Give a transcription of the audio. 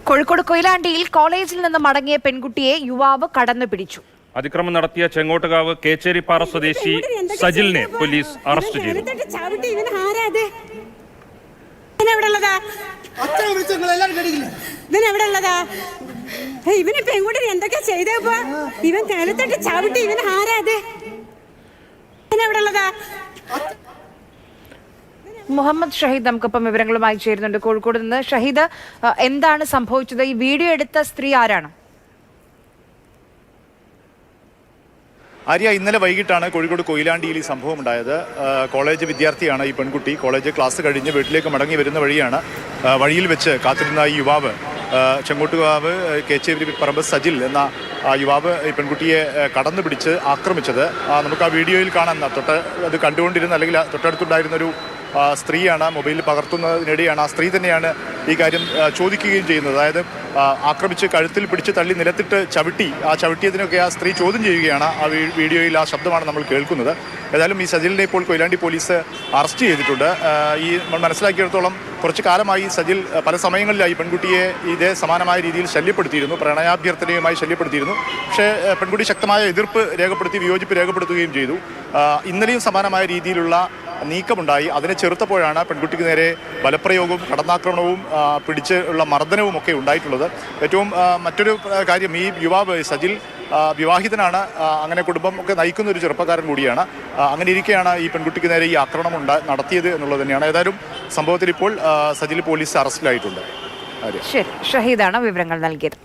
കോഴിക്കോട് കൊയിലാണ്ടിയിൽ കോളേജിൽ നിന്ന് മടങ്ങിയ പെൺകുട്ടിയെ യുവാവ് കടന്നു പിടിച്ചു. അതിക്രമം നടത്തിയ ചെങ്ങോട്ടുകാവ് കേച്ചേരിപ്പാറ സ്വദേശി സജിലിനെ പോലീസ് അറസ്റ്റ് ചെയ്തു. ഇവന് പെൺകുട്ടി എന്തൊക്കെ ചെയ്തപ്പോ ഇവൻ കാലത്തോട്ട് ചവിട്ടി ഇവൻ ആരാതെ മുഹമ്മദ് ഷഹീദ് നമുക്കൊപ്പം വിവരങ്ങളുമായി ചേരുന്നുണ്ട് കോഴിക്കോട് നിന്ന്. ഷഹീദ്, എന്താണ് സംഭവിച്ചത്? ഈ വീഡിയോ എടുത്ത സ്ത്രീ ആരാണ്? ആര്യ, ഇന്നലെ വൈകിട്ടാണ് കോഴിക്കോട് കൊയിലാണ്ടിയിൽ ഈ സംഭവം ഉണ്ടായത്. കോളേജ് വിദ്യാർത്ഥിയാണ് ഈ പെൺകുട്ടി. കോളേജ് ക്ലാസ് കഴിഞ്ഞ് വീട്ടിലേക്ക് മടങ്ങി വരുന്ന വഴിയാണ് വഴിയിൽ വെച്ച് കാത്തിരുന്ന ഈ യുവാവ്, ചെങ്ങോട്ടുകാവ് കേച്ചേരി പറമ്പ് സജിൽ എന്ന യുവാവ് ഈ പെൺകുട്ടിയെ കടന്നു പിടിച്ച് ആക്രമിച്ചത്. നമുക്ക് ആ വീഡിയോയിൽ കാണാൻ അത് കണ്ടുകൊണ്ടിരുന്ന അല്ലെങ്കിൽ തൊട്ടടുത്തുണ്ടായിരുന്നൊരു സ്ത്രീയാണ് മൊബൈലിൽ പകർത്തുന്നതിനിടെയാണ് ആ സ്ത്രീ തന്നെയാണ് ഈ കാര്യം ചോദിക്കുകയും ചെയ്യുന്നത്. അതായത് ആക്രമിച്ച് കഴുത്തിൽ പിടിച്ച് തള്ളി നിലത്തിട്ട് ചവിട്ടി, ആ ചവിട്ടിയതിനൊക്കെ ആ സ്ത്രീ ചോദ്യം ചെയ്യുകയാണ്. ആ വീഡിയോയിൽ ആ ശബ്ദമാണ് നമ്മൾ കേൾക്കുന്നത്. ഏതായാലും ഈ സജിലിനെ ഇപ്പോൾ കൊയിലാണ്ടി പോലീസ് അറസ്റ്റ് ചെയ്തിട്ടുണ്ട്. ഈ നമ്മൾ മനസ്സിലാക്കിയിടത്തോളം കുറച്ച് കാലമായി സജിൽ പല സമയങ്ങളിലായി പെൺകുട്ടിയെ ഇതേ സമാനമായ രീതിയിൽ ശല്യപ്പെടുത്തിയിരുന്നു, പ്രണയാഭ്യർത്ഥനയുമായി ശല്യപ്പെടുത്തിയിരുന്നു. പക്ഷേ പെൺകുട്ടി ശക്തമായ എതിർപ്പ് രേഖപ്പെടുത്തി വിയോജിപ്പ് രേഖപ്പെടുത്തുകയും ചെയ്തു. ഇന്നലെയും സമാനമായ രീതിയിലുള്ള നീക്കമുണ്ടായി. അതിനെ ചെറുത്തപ്പോഴാണ് പെൺകുട്ടിക്ക് നേരെ ബലപ്രയോഗവും കടന്നാക്രമണവും പിടിച്ച് ഉള്ള മർദ്ദനവും ഒക്കെ ഉണ്ടായിട്ടുള്ളത്. ഏറ്റവും മറ്റൊരു കാര്യം, ഈ യുവാവ് സജിൽ വിവാഹിതനാണ്, അങ്ങനെ കുടുംബം ഒക്കെ നയിക്കുന്ന ഒരു ചെറുപ്പക്കാരൻ കൂടിയാണ്. അങ്ങനെ ഇരിക്കെയാണ് ഈ പെൺകുട്ടിക്ക് നേരെ ഈ ആക്രമണം നടത്തിയത് എന്നുള്ളത് തന്നെയാണ്. ഏതായാലും സംഭവത്തിൽ ഇപ്പോൾ സജിൽ പോലീസ് അറസ്റ്റിലായിട്ടുണ്ട്. ശരി, ഷഹീദാണ് വിവരങ്ങൾ നൽകിയത്.